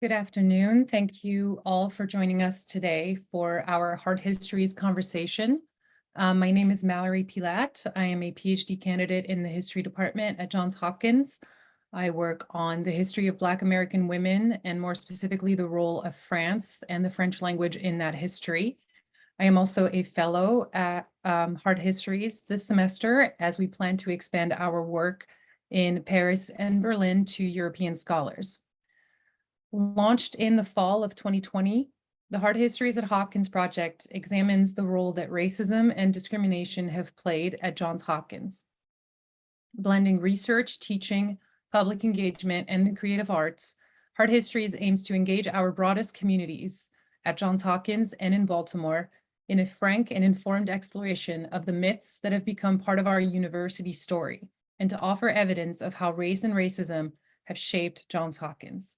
Good afternoon. Thank you all for joining us today for our Hard Histories conversation. My name is Mallory Pilat. I am a PhD candidate in the History Department at Johns Hopkins. I work on the history of Black American women and more specifically the role of France and the French language in that history. I am also a fellow at Hard Histories this semester as we plan to expand our work in Paris and Berlin to European scholars. Launched in the fall of 2020, the Hard Histories at Hopkins Project examines the role that racism and discrimination have played at Johns Hopkins. Blending research, teaching, public engagement, and the creative arts, Hard Histories aims to engage our broadest communities at Johns Hopkins and in Baltimore in a frank and informed exploration of the myths that have become part of our university story, and to offer evidence of how race and racism have shaped Johns Hopkins.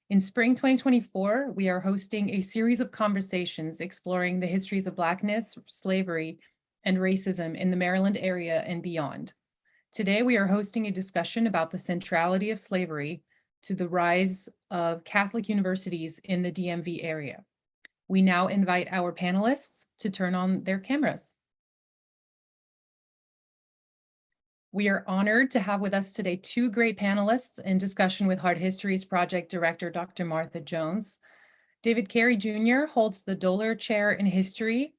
In spring 2024, we are hosting a series of conversations exploring the histories of Blackness, slavery, and racism in the Maryland area and beyond. Today, we are hosting a discussion about the centrality of slavery to the rise of Catholic universities in the DMV area. We now invite our panelists to turn on their cameras. We are honored to have with us today two great panelists in discussion with Hard Histories Project Director Dr. Martha Jones. David Carey Jr. holds the Doehler Chair in History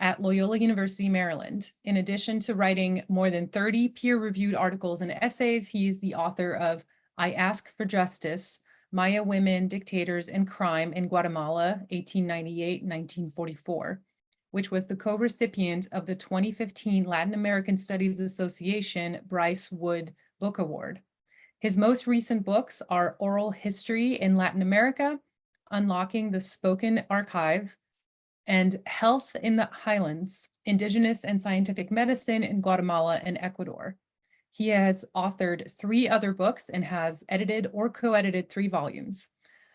at Loyola University Maryland. In addition to writing more than 30 peer-reviewed articles and essays, he is the author of I Ask for Justice, Maya Women, Dictators, and Crime in Guatemala, 1898-1944. Which was the co-recipient of the 2015 Latin American Studies Association Bryce Wood Book Award. His most recent books are Oral History in Latin America, Unlocking the Spoken Archive, and Health in the Highlands, Indigenous and Scientific Medicine in Guatemala and Ecuador. He has authored 3 other books and has edited or co-edited 3 volumes.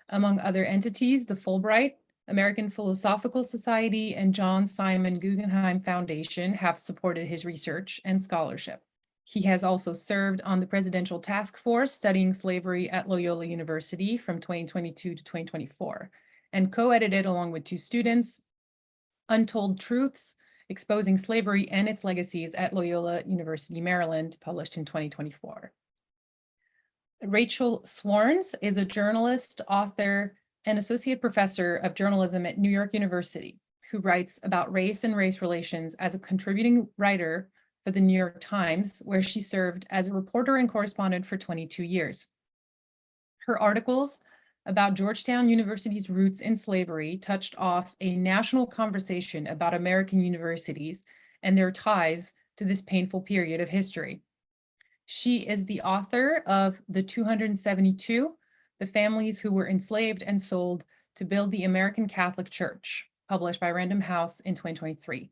Among other entities, the Fulbright, American Philosophical Society, and John Simon Guggenheim Foundation have supported his research and scholarship. He has also served on the Presidential Task Force studying slavery at Loyola University from 2022 to 2024, and co-edited along with 2 students, Untold Truths, Exposing Slavery and Its Legacies at Loyola University Maryland, published in 2024. Rachel Swarns is a journalist, author, an associate professor of journalism at New York University, who writes about race and race relations as a contributing writer for the New York Times, where she served as a reporter and correspondent for 22 years. Her articles about Georgetown University's roots in slavery touched off a national conversation about American universities and their ties to this painful period of history. She is the author of The 272, The Families Who Were Enslaved and Sold to Build the American Catholic Church, published by Random House in 2023.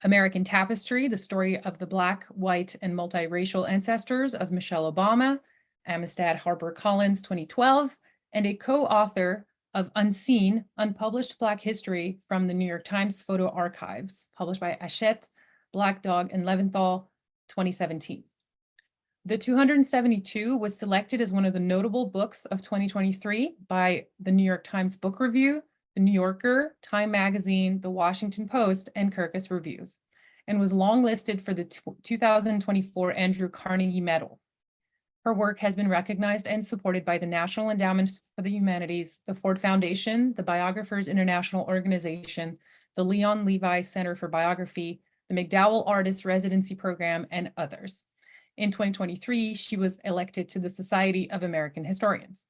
American Tapestry, The Story of the Black, White, and Multiracial Ancestors of Michelle Obama, Amistad HarperCollins 2012, and a co-author of Unseen, Unpublished Black History from the New York Times Photo Archives, published by Hachette, Black Dog, and Leventhal 2017. The 272 was selected as one of the notable books of 2023 by the New York Times Book Review, The New Yorker, Time Magazine, The Washington Post, and Kirkus Reviews, and was longlisted for the 2024 Andrew Carnegie Medal. Her work has been recognized and supported by the National Endowment for the Humanities, the Ford Foundation, the Biographers International Organization, the Leon Levi Center for Biography, the McDowell Artist Residency Program, and others. In 2023, she was elected to the Society of American Historians.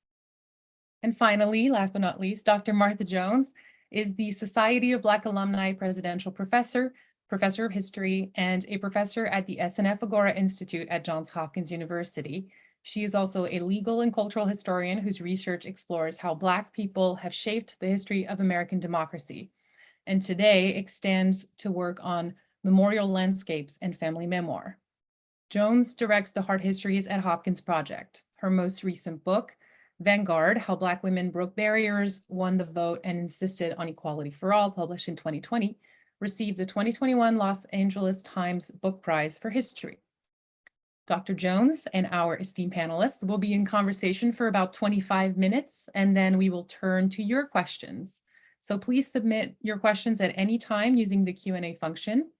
And finally, last but not least, Dr. Martha Jones is the Society of Black Alumni Presidential Professor, Professor of History, and a professor at the SNF Agora Institute at Johns Hopkins University. She is also a legal and cultural historian whose research explores how Black people have shaped the history of American democracy, and today extends to work on memorial landscapes and family memoir. Jones directs the Hard Histories at Hopkins Project. Her most recent book, Vanguard, How Black Women Broke Barriers, Won the Vote, and Insisted on Equality for All, published in 2020, received the 2021 Los Angeles Times Book Prize for History. Dr. Jones and our esteemed panelists will be in conversation for about 25 minutes, and then we will turn to your questions. So please submit your questions at any time using the Q&A function.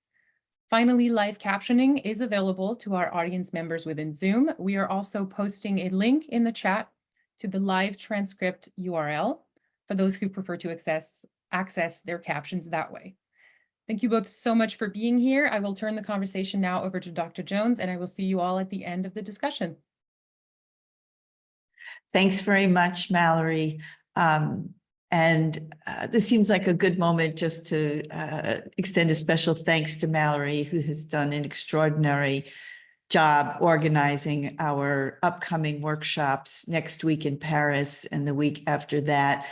Finally, live captioning is available to our audience members within Zoom. We are also posting a link in the chat to the live transcript URL for those who prefer to access their captions that way. Thank you both so much for being here. I will turn the conversation now over to Dr. Jones, and I will see you all at the end of the discussion. Thanks very much, Mallory. This seems like a good moment just to extend a special thanks to Mallory, who has done an extraordinary job organizing our upcoming workshops next week in Paris and the week after that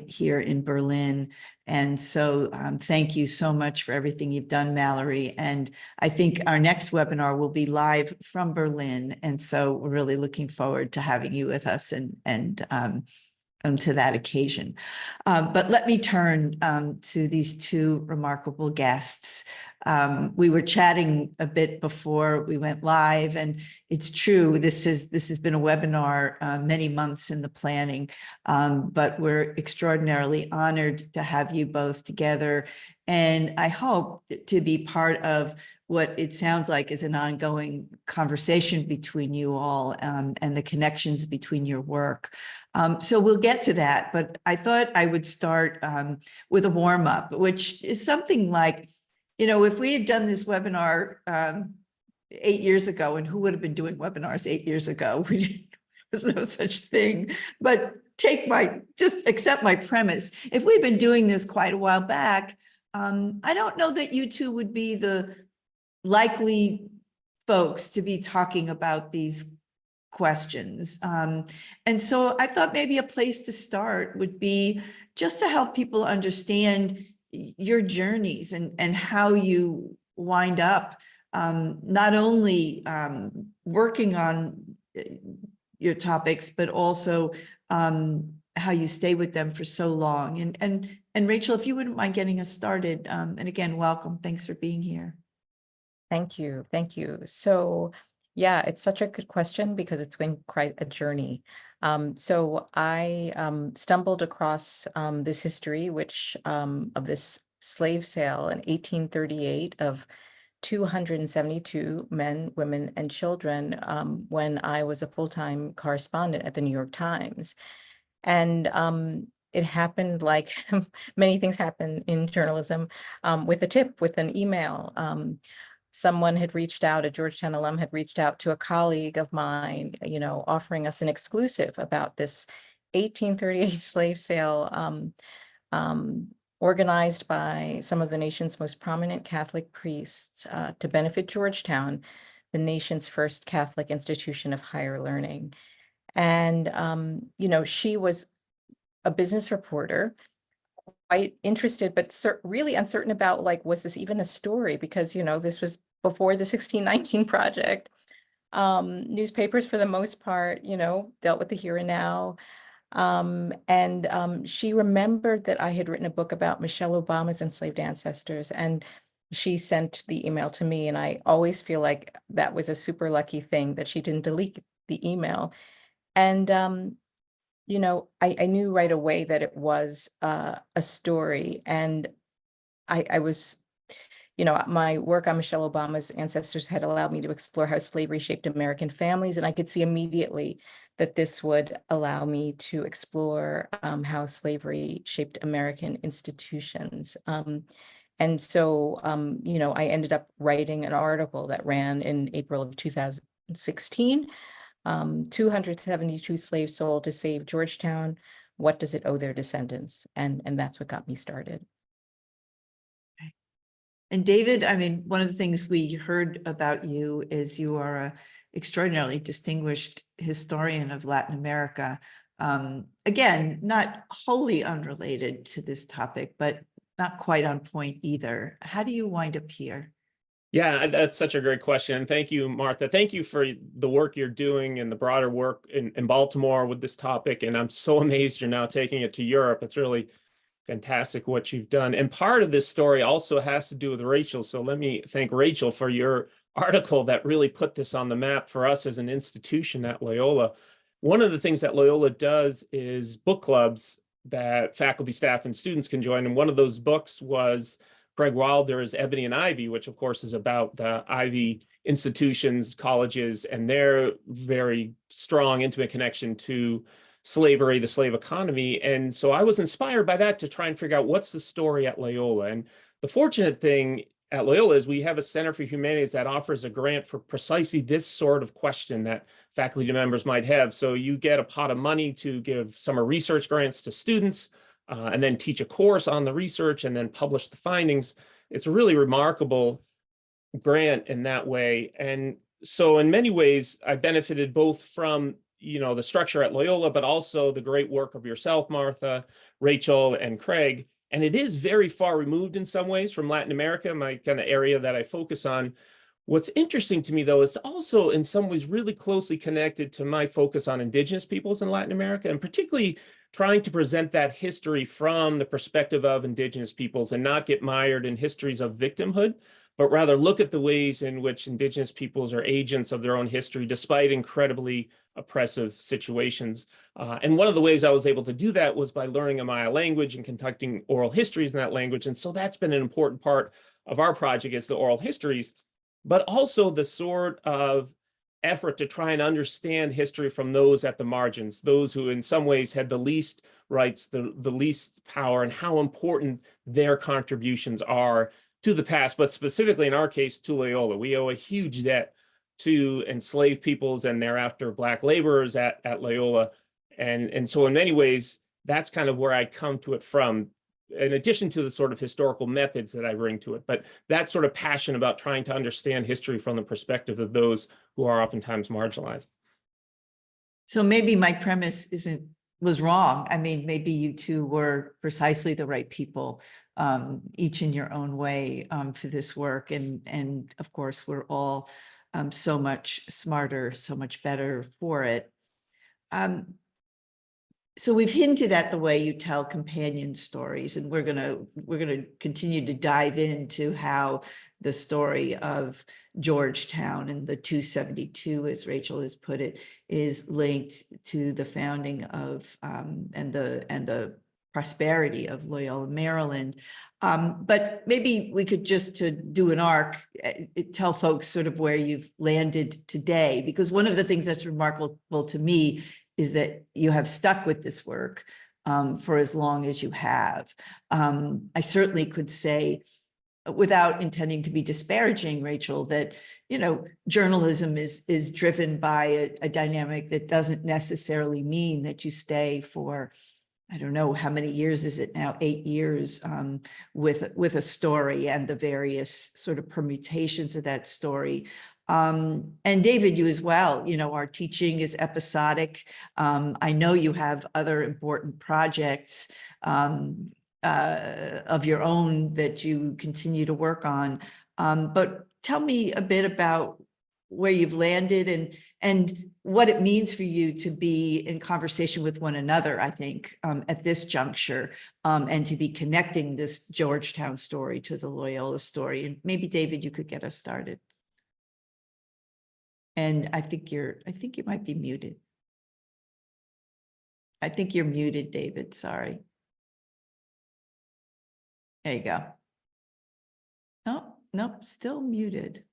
here in Berlin. And so thank you so much for everything you've done, Mallory. And I think our next webinar will be live from Berlin. And so we're really looking forward to having you with us and to that occasion. But let me turn to these two remarkable guests. We were chatting a bit before we went live, and it's true, this has been a webinar many months in the planning, but we're extraordinarily honored to have you both together. And I hope to be part of what it sounds like is an ongoing conversation between you all and the connections between your work. So we'll get to that, but I thought I would start with a warm up, which is something like, you know, if we had done this webinar 8 years ago, and who would have been doing webinars 8 years ago? There was no such thing, but just accept my premise. If we'd been doing this quite a while back, I don't know that you two would be the likely folks to be talking about these questions. And so I thought maybe a place to start would be just to help people understand your journeys and how you wind up not only working on your topics, but also how you stay with them for so long. And Rachel, if you wouldn't mind getting us started, and again, welcome. Thanks for being here. Thank you. Thank you. So yeah, it's such a good question because it's been quite a journey. So I stumbled across this history, which of this slave sale in 1838 of 272 men, women, and children when I was a full-time correspondent at the New York Times. And it happened like many things happen in journalism with a tip, with an email. Someone had reached out, a Georgetown alum had reached out to a colleague of mine, you know, offering us an exclusive about this 1838 slave sale organized by some of the nation's most prominent Catholic priests to benefit Georgetown, the nation's first Catholic institution of higher learning. And, you know, she was a business reporter, quite interested, but really uncertain about, like, was this even a story? Because, you know, this was before the 1619 Project. Newspapers, for the most part, you know, dealt with the here and now. She remembered that I had written a book about Michelle Obama's enslaved ancestors, and she sent the email to me. And I always feel like that was a super lucky thing that she didn't delete the email. And, you know, I knew right away that it was a story. And I was, you know, my work on Michelle Obama's ancestors had allowed me to explore how slavery shaped American families. And I could see immediately that this would allow me to explore how slavery shaped American institutions. And so, you know, I ended up writing an article that ran in April of 2016. 272 slaves sold to save Georgetown. What does it owe their descendants? And that's what got me started. Okay. And David, I mean, one of the things we heard about you is you are an extraordinarily distinguished historian of Latin America. Again, not wholly unrelated to this topic, but not quite on point either. How do you wind up here? Yeah, that's such a great question. And thank you, Martha. Thank you for the work you're doing and the broader work in Baltimore with this topic. And I'm so amazed you're now taking it to Europe. It's really fantastic what you've done. And part of this story also has to do with Rachel. So let me thank Rachel for your article that really put this on the map for us as an institution at Loyola. One of the things that Loyola does is book clubs that faculty, staff, and students can join. And one of those books was Greg Wilder's Ebony and Ivy, which of course is about the Ivy institutions, colleges, and their very strong, intimate connection to slavery, the slave economy. And so I was inspired by that to try and figure out what's the story at Loyola. And the fortunate thing at Loyola is we have a Center for Humanities that offers a grant for precisely this sort of question that faculty members might have. So you get a pot of money to give summer research grants to students, and then teach a course on the research and then publish the findings. It's a really remarkable grant in that way. And so in many ways, I benefited both from, the structure at Loyola, but also the great work of yourself, Martha, Rachel, and Craig. And it is very far removed in some ways from Latin America, my kind of area that I focus on. What's interesting to me, though, is also in some ways really closely connected to my focus on indigenous peoples in Latin America, and particularly trying to present that history from the perspective of indigenous peoples and not get mired in histories of victimhood, but rather look at the ways in which indigenous peoples are agents of their own history, despite incredibly oppressive situations. And one of the ways I was able to do that was by learning a Maya language and conducting oral histories in that language. And so that's been an important part of our project, is the oral histories, but also the sort of effort to try and understand history from those at the margins, those who in some ways had the least rights, the least power, and how important their contributions are to the past, but specifically in our case, to Loyola. We owe a huge debt to enslaved peoples and thereafter Black laborers at Loyola. And so in many ways, that's kind of where I come to it from, in addition to the sort of historical methods that I bring to it. But that sort of passion about trying to understand history from the perspective of those who are oftentimes marginalized. So maybe my premise was wrong. I mean, maybe you two were precisely the right people, each in your own way, for this work. And of course, we're all so much smarter, so much better for it. So we've hinted at the way you tell companion stories, and we're gonna continue to dive into how the story of Georgetown and the 272, as Rachel has put it, is linked to the founding of and the prosperity of Loyola, Maryland. But maybe we could just, to do an arc, tell folks sort of where you've landed today, because one of the things that's remarkable to me is that you have stuck with this work for as long as you have. I certainly could say, without intending to be disparaging, Rachel, that, journalism is driven by a dynamic that doesn't necessarily mean that you stay for, I don't know, how many years is it now? 8 years with a story and the various sort of permutations of that story. And David, you as well, our teaching is episodic. I know you have other important projects of your own that you continue to work on. But tell me a bit about where you've landed and what it means for you to be in conversation with one another, I think, at this juncture, and to be connecting this Georgetown story to the Loyola story. And maybe, David, you could get us started. And I think you might be muted. I think you're muted, David. Sorry. There you go. Oh, nope, still muted.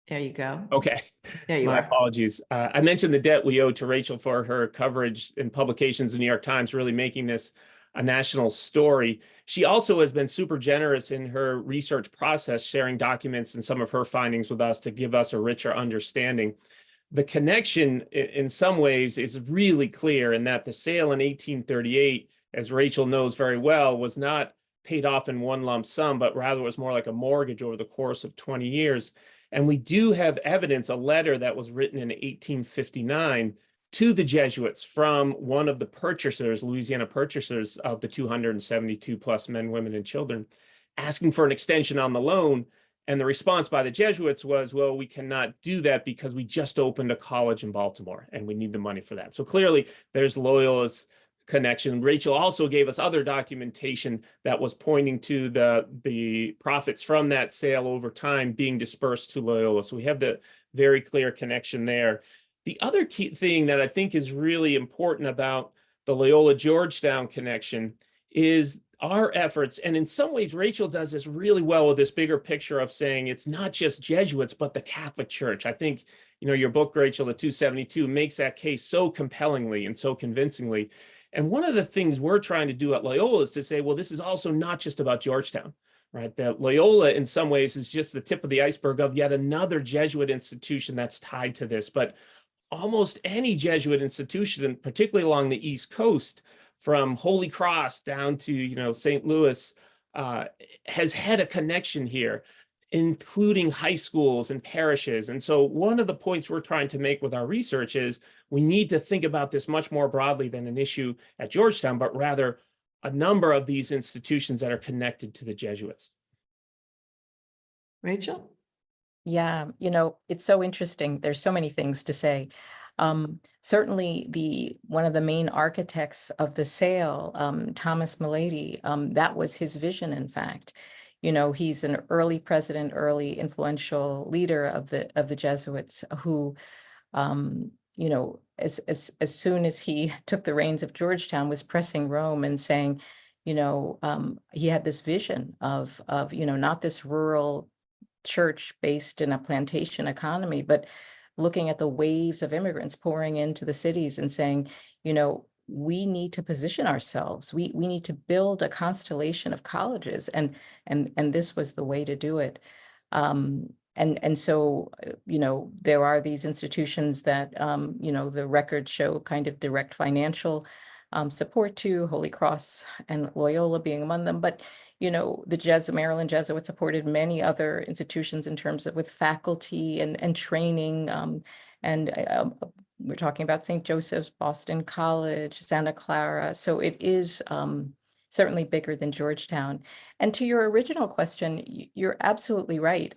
There you go. Okay. There you My are. apologies. I mentioned the debt we owe to Rachel for her coverage in publications in the New York Times, really making this a national story. She also has been super generous in her research process, sharing documents and some of her findings with us to give us a richer understanding. The connection in some ways is really clear in that the sale in 1838, as Rachel knows very well, was not paid off in one lump sum, but rather was more like a mortgage over the course of 20 years. And we do have evidence, a letter that was written in 1859 to the Jesuits from one of the purchasers, Louisiana purchasers of the 272 plus men, women, and children, asking for an extension on the loan. And the response by the Jesuits was, well, we cannot do that because we just opened a college in Baltimore and we need the money for that. So clearly there's Loyola's connection. Rachel also gave us other documentation that was pointing to the profits from that sale over time being dispersed to Loyola. So we have the very clear connection there. The other key thing that I think is really important about the Loyola Georgetown connection is our efforts. And in some ways, Rachel does this really well with this bigger picture of saying it's not just Jesuits, but the Catholic Church. I think, your book, Rachel, the 272, makes that case so compellingly and so convincingly. And one of the things we're trying to do at Loyola is to say, well, this is also not just about Georgetown, right? That Loyola in some ways is just the tip of the iceberg of yet another Jesuit institution that's tied to this. But almost any Jesuit institution, particularly along the East Coast, from Holy Cross down to, St. Louis, has had a connection here, including high schools and parishes. And so one of the points we're trying to make with our research is we need to think about this much more broadly than an issue at Georgetown, but rather a number of these institutions that are connected to the Jesuits. Rachel? Yeah, it's so interesting. There's so many things to say. Certainly one of the main architects of the sale, Thomas Milady, that was his vision, in fact. He's an early president, early influential leader of the Jesuits who, as soon as he took the reins of Georgetown, was pressing Rome and saying, he had this vision of not this rural church based in a plantation economy, but looking at the waves of immigrants pouring into the cities and saying, we need to position ourselves. We need to build a constellation of colleges, and this was the way to do it. And so, there are these institutions that, the records show kind of direct financial support to, Holy Cross and Loyola being among them. But, the Maryland Jesuits supported many other institutions in terms of with faculty and training. We're talking about St. Joseph's, Boston College, Santa Clara. So it is certainly bigger than Georgetown. And to your original question, you're absolutely right.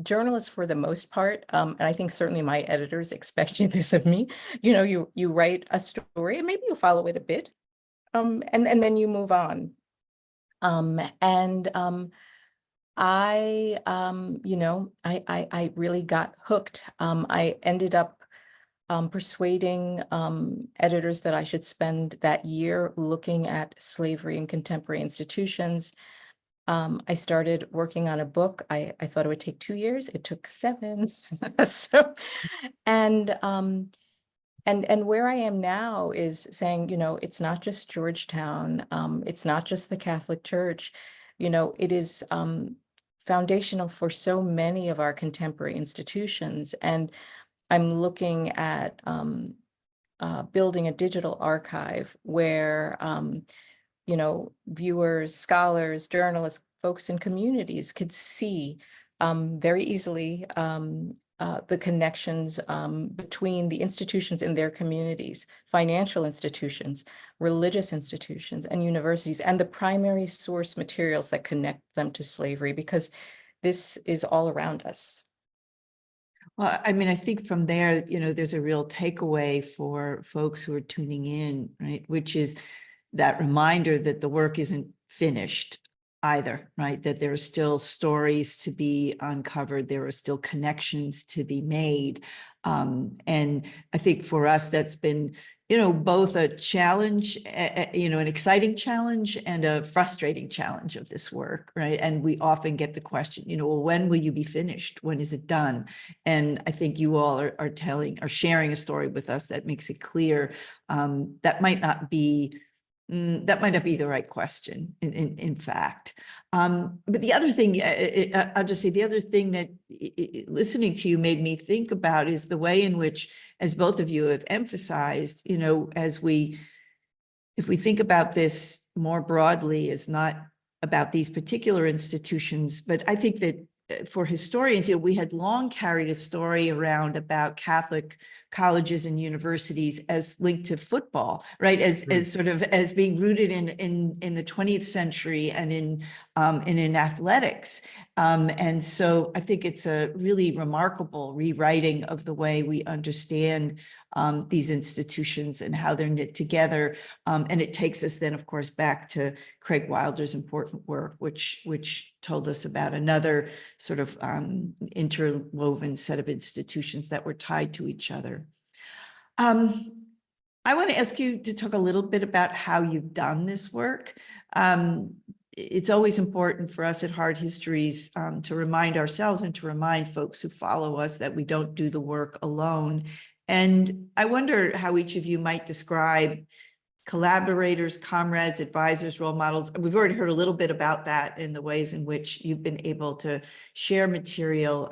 Journalists, for the most part, and I think certainly my editors expected this of me, you write a story and maybe you follow it a bit, and then you move on. I really got hooked. I ended up persuading editors that I should spend that year looking at slavery in contemporary institutions. I started working on a book. I thought it would take 2 years. It took 7. And where I am now is saying, it's not just Georgetown. It's not just the Catholic Church. It is foundational for so many of our contemporary institutions. And I'm looking at building a digital archive where, viewers, scholars, journalists, folks in communities could see very easily the connections between the institutions in their communities, financial institutions, religious institutions, and universities, and the primary source materials that connect them to slavery, because this is all around us. Well, I mean, I think from there, there's a real takeaway for folks who are tuning in, right? Which is that reminder that the work isn't finished either, right? That there are still stories to be uncovered. There are still connections to be made. And I think for us, that's been, both a challenge, an exciting challenge and a frustrating challenge of this work, right? And we often get the question, well, when will you be finished? When is it done? And I think you all are sharing a story with us that makes it clear that might not be the right question, in fact. But the other thing, I'll just say, the other thing that listening to you made me think about is the way in which, as both of you have emphasized, if we think about this more broadly, it's not about these particular institutions, but I think that for historians, we had long carried a story around about Catholic colleges and universities as linked to football, right? As sort of as being rooted in the 20th century and in athletics. And so I think it's a really remarkable rewriting of the way we understand these institutions and how they're knit together. And it takes us then, of course, back to Craig Wilder's important work, which told us about another sort of interwoven set of institutions that were tied to each other. I want to ask you to talk a little bit about how you've done this work. It's always important for us at Hard Histories to remind ourselves and to remind folks who follow us that we don't do the work alone. And I wonder how each of you might describe collaborators, comrades, advisors, role models. We've already heard a little bit about that in the ways in which you've been able to share material.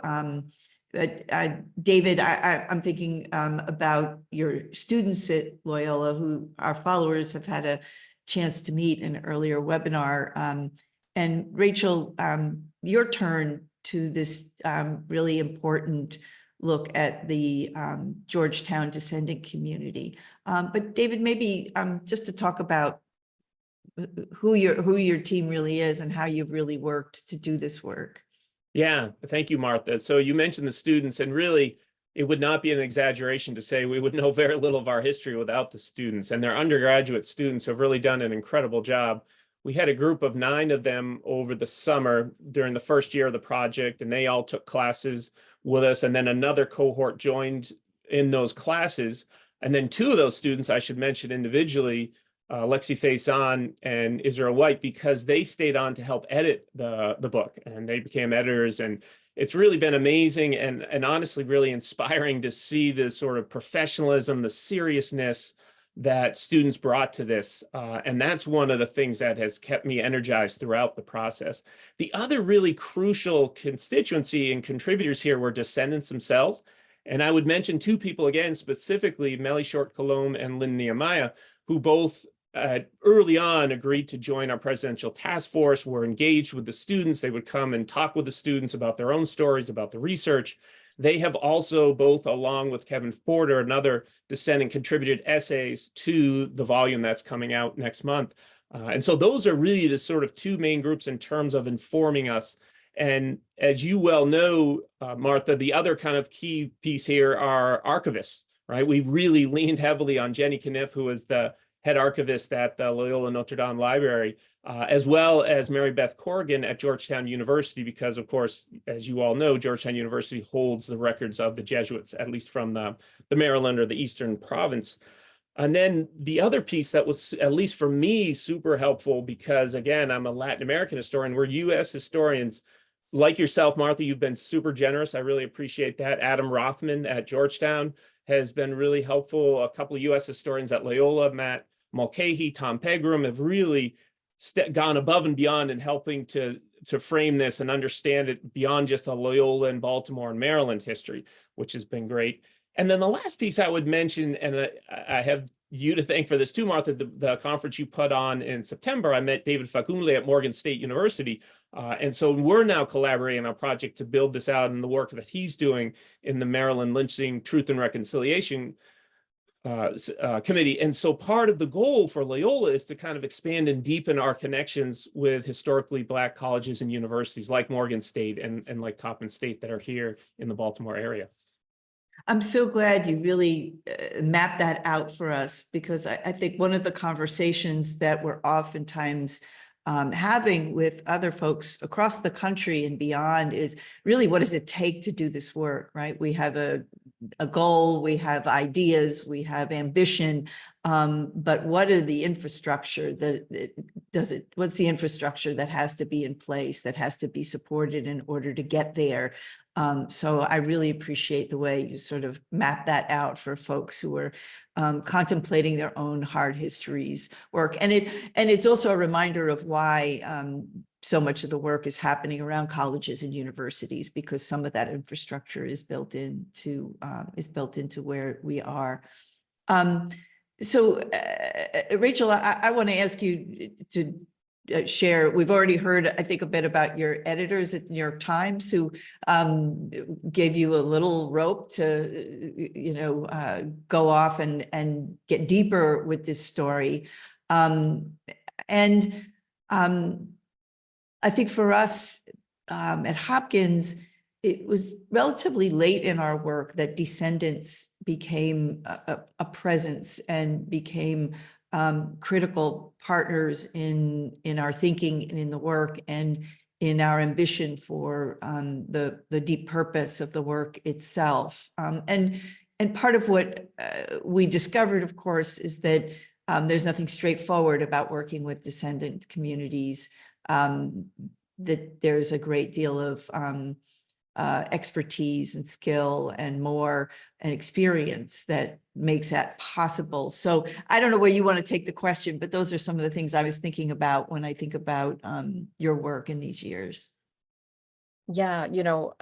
David, I'm thinking about your students at Loyola, who our followers have had a chance to meet in an earlier webinar. And Rachel, your turn to this really important look at the Georgetown descendant community. But David, maybe just to talk about who your team really is and how you've really worked to do this work. Yeah, thank you, Martha. So you mentioned the students, and really, it would not be an exaggeration to say we would know very little of our history without the students, and their undergraduate students have really done an incredible job. We had a group of 9 of them over the summer during the first year of the project, and they all took classes with us. And then another cohort joined in those classes. And then 2 of those students, I should mention individually, Lexi Faison and Israel White, because they stayed on to help edit the book, and they became editors. And it's really been amazing and honestly really inspiring to see the sort of professionalism, the seriousness that students brought to this. And that's one of the things that has kept me energized throughout the process. The other really crucial constituency and contributors here were descendants themselves. And I would mention 2 people again, specifically Melly Short-Colomb and Lynn Nehemiah, who both early on agreed to join our presidential task force, were engaged with the students. They would come and talk with the students about their own stories, about the research. They have also both, along with Kevin Porter, another descendant, contributed essays to the volume that's coming out next month. And so those are really the sort of 2 main groups in terms of informing us. And as you well know, Martha, the other kind of key piece here are archivists, right? We really leaned heavily on Jenny Kniff, who is the head archivist at the Loyola Notre Dame Library, as well as Mary Beth Corrigan at Georgetown University, because of course, as you all know, Georgetown University holds the records of the Jesuits, at least from the Maryland or the Eastern Province. And then the other piece that was, at least for me, super helpful, because again, I'm a Latin American historian, we're US historians. Like yourself, Martha, you've been super generous. I really appreciate that. Adam Rothman at Georgetown has been really helpful. A couple of US historians at Loyola, Matt Mulcahy, Tom Pegram, have really gone above and beyond in helping to frame this and understand it beyond just a Loyola and Baltimore and Maryland history, which has been great. And then the last piece I would mention, and I have you to thank for this too, Martha, the conference you put on in September, I met David Facunle at Morgan State University. And so we're now collaborating on a project to build this out, and the work that he's doing in the Maryland Lynching Truth and Reconciliation Committee. And so part of the goal for Loyola is to kind of expand and deepen our connections with historically Black colleges and universities like Morgan State and like Coppin State that are here in the Baltimore area. I'm so glad you really mapped that out for us, because I think one of the conversations that we're oftentimes having with other folks across the country and beyond is really, what does it take to do this work, right? We have a goal, we have ideas, we have ambition, but what are the infrastructure what's the infrastructure that has to be in place, that has to be supported in order to get there? So I really appreciate the way you sort of map that out for folks who are contemplating their own hard histories work. And it's also a reminder of why so much of the work is happening around colleges and universities, because some of that infrastructure is built into where we are. So Rachel, I want to ask you to share. We've already heard, I think, a bit about your editors at the New York Times who gave you a little rope to, go off and get deeper with this story. I think for us at Hopkins, it was relatively late in our work that descendants became a presence and became critical partners in our thinking and in the work and in our ambition for the deep purpose of the work itself. And part of what we discovered, of course, is that there's nothing straightforward about working with descendant communities, that there's a great deal of expertise and skill and experience that makes that possible. So I don't know where you want to take the question, but those are some of the things I was thinking about when I think about your work in these years. Yeah,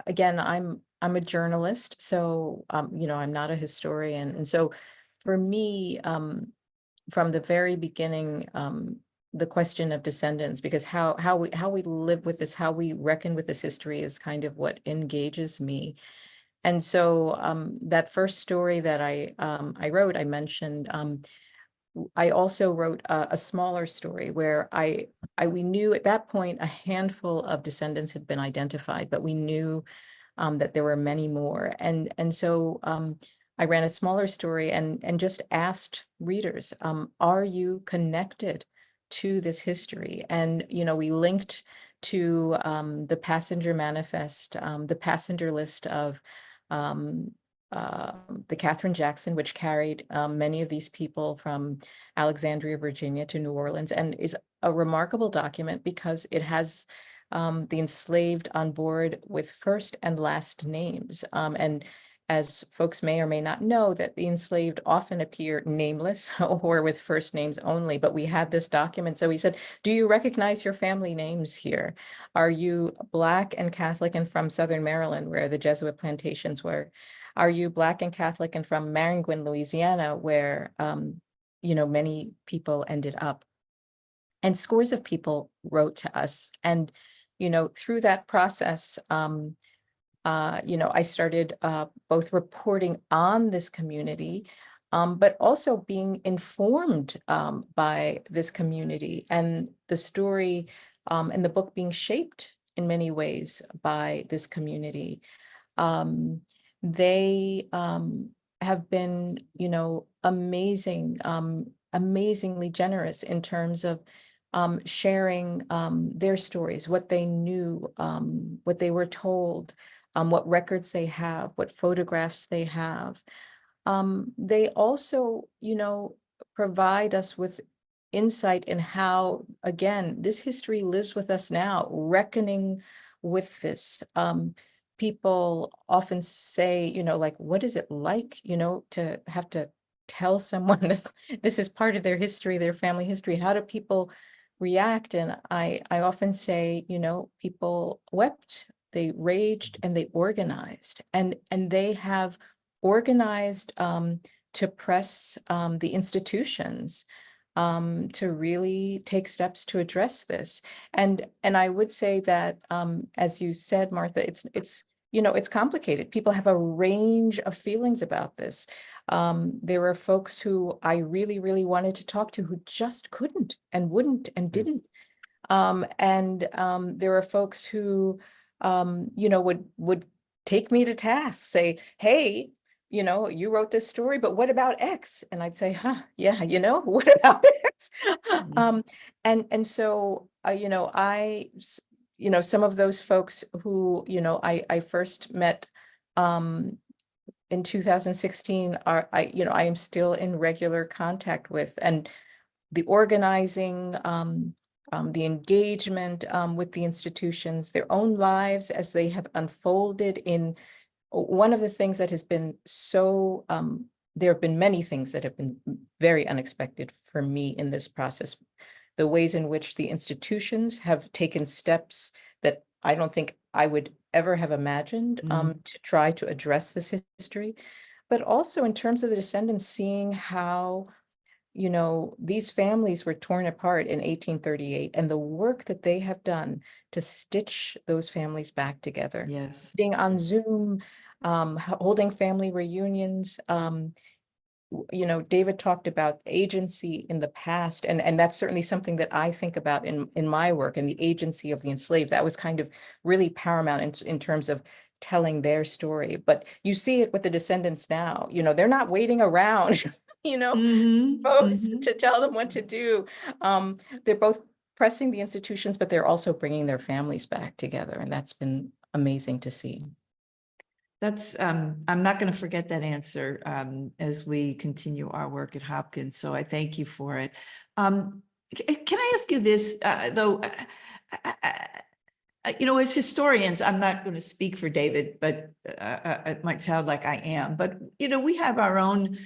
again, I'm a journalist, so I'm not a historian, and so for me, from the very beginning, the question of descendants, because how we live with this, how we reckon with this history is kind of what engages me. And so that first story that I wrote, I mentioned, I also wrote a smaller story where we knew at that point a handful of descendants had been identified, but we knew that there were many more. And so I ran a smaller story and just asked readers, are you connected to this history? And, we linked to the passenger manifest, the passenger list of the Catherine Jackson, which carried many of these people from Alexandria, Virginia to New Orleans, and is a remarkable document because it has the enslaved on board with first and last names. And as folks may or may not know, that the enslaved often appear nameless or with first names only, but we had this document. So we said, do you recognize your family names here? Are you Black and Catholic and from Southern Maryland, where the Jesuit plantations were? Are you Black and Catholic and from Maringouin, Louisiana, where, many people ended up? And scores of people wrote to us. And, through that process, I started both reporting on this community, but also being informed by this community, and the story and the book being shaped in many ways by this community. They have been, amazing, amazingly generous in terms of sharing their stories, what they knew, what they were told, what records they have, what photographs they have. They also, provide us with insight in how, again, this history lives with us now, reckoning with this. People often say, like, what is it like, to have to tell someone that this is part of their history, their family history? How do people react? And I often say, people wept, they raged, and they organized, and they have organized to press the institutions to really take steps to address this. And I would say that, as you said, Martha, it's complicated. People have a range of feelings about this. There are folks who I really, really wanted to talk to who just couldn't and wouldn't and didn't. And there are folks who, would take me to task, say, hey, you wrote this story, but what about X? And I'd say, yeah, what about X? And so, some of those folks who, I first met in 2016 I am still in regular contact with, and the organizing, the engagement with the institutions, their own lives as they have unfolded. In one of the things that has been so, there have been many things that have been very unexpected for me in this process. The ways in which the institutions have taken steps that I don't think I would ever have imagined to try to address this history, but also in terms of the descendants, seeing how you know, these families were torn apart in 1838, and the work that they have done to stitch those families back together, Yes. being on Zoom, holding family reunions. You know, David talked about agency in the past, and that's certainly something that I think about in my work, and the agency of the enslaved. That was kind of really paramount in terms of telling their story. But you see it with the descendants now. You know, they're not waiting around, you know, Mhm, folks mhm. to tell them what to do. They're both pressing the institutions, but they're also bringing their families back together, and that's been amazing to see. That's, I'm not going to forget that answer as we continue our work at Hopkins. So I thank you for it. Can I ask you this, though? You know, as historians, I'm not going to speak for David, but it might sound like I am. But, you know, we have our own,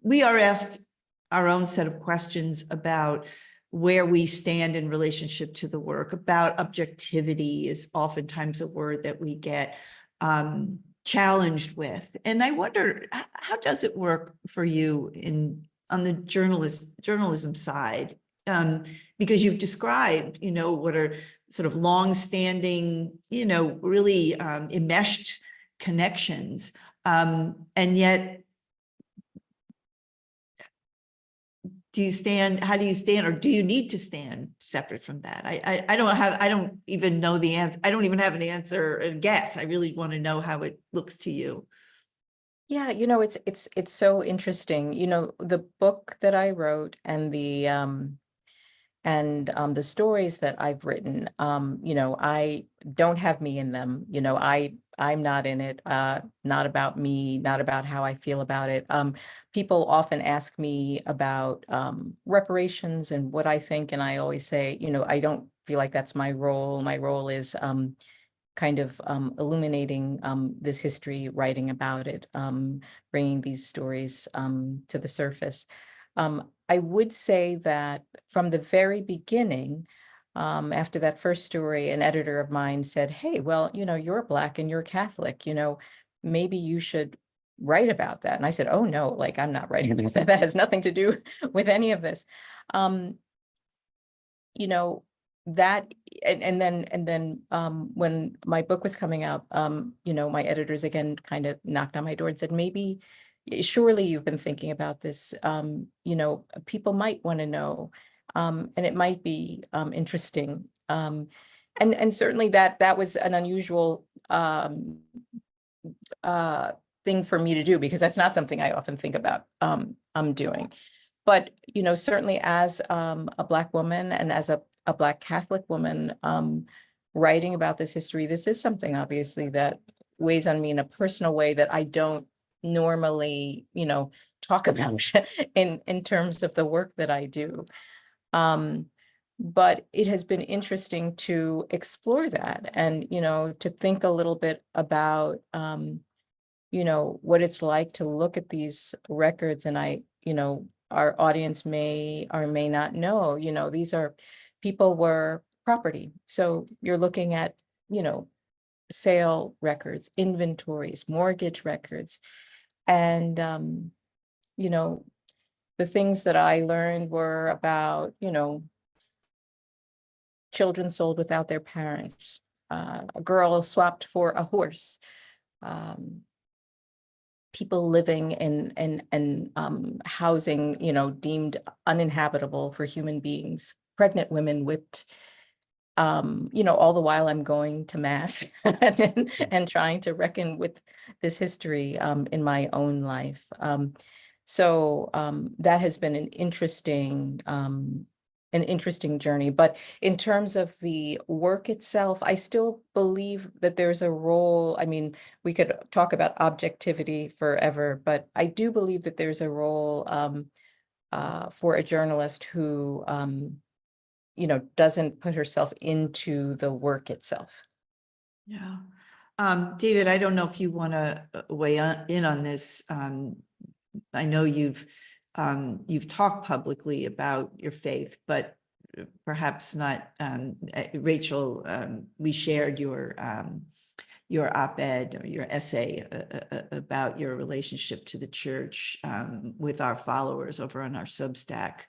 we are asked our own set of questions about where we stand in relationship to the work. About objectivity is oftentimes a word that we get challenged with. And I wonder, how does it work for you on the journalism side? Because you've described, you know, what are sort of long-standing, you know, really enmeshed connections. And yet, how do you stand, or do you need to stand separate from that? I don't even know the answer. I don't even have an answer, a guess. I really want to know how it looks to you. Yeah, you know, it's so interesting. You know, the book that I wrote and the stories that I've written, you know, I don't have me in them. You know, I'm not in it, not about me, not about how I feel about it. People often ask me about reparations and what I think, and I always say, you know, I don't feel like that's my role. My role is kind of illuminating this history, writing about it, bringing these stories to the surface. I would say that from the very beginning, after that first story, an editor of mine said, "Hey, well, you know, you're Black and you're Catholic, you know, maybe you should write about that." And I said, "Oh no, like I'm not writing about that. That has nothing to do with any of this." You know, that and then when my book was coming out, you know, my editors again kind of knocked on my door and said, maybe surely you've been thinking about this. You know, people might want to know, and it might be interesting. And certainly that was an unusual thing for me to do, because that's not something I often think about doing. But, you know, certainly as a Black woman and as a Black Catholic woman writing about this history, this is something obviously that weighs on me in a personal way that I don't normally, you know, talk about in terms of the work that I do. But it has been interesting to explore that and, you know, to think a little bit about, you know, what it's like to look at these records. And you know, our audience may or may not know, you know, these are people were property. So you're looking at, you know, sale records, inventories, mortgage records. And, you know, the things that I learned were about, you know, children sold without their parents, a girl swapped for a horse, people living in housing, you know, deemed uninhabitable for human beings, pregnant women whipped, you know, all the while I'm going to mass and trying to reckon with this history in my own life. So that has been an interesting journey. But in terms of the work itself, I still believe that there's a role. I mean, we could talk about objectivity forever, but I do believe that there's a role for a journalist who, you know, doesn't put herself into the work itself. Yeah. David, I don't know if you want to weigh in on this. I know you've talked publicly about your faith, but perhaps not. Rachel, we shared your your op-ed or your essay about your relationship to the church with our followers over on our Substack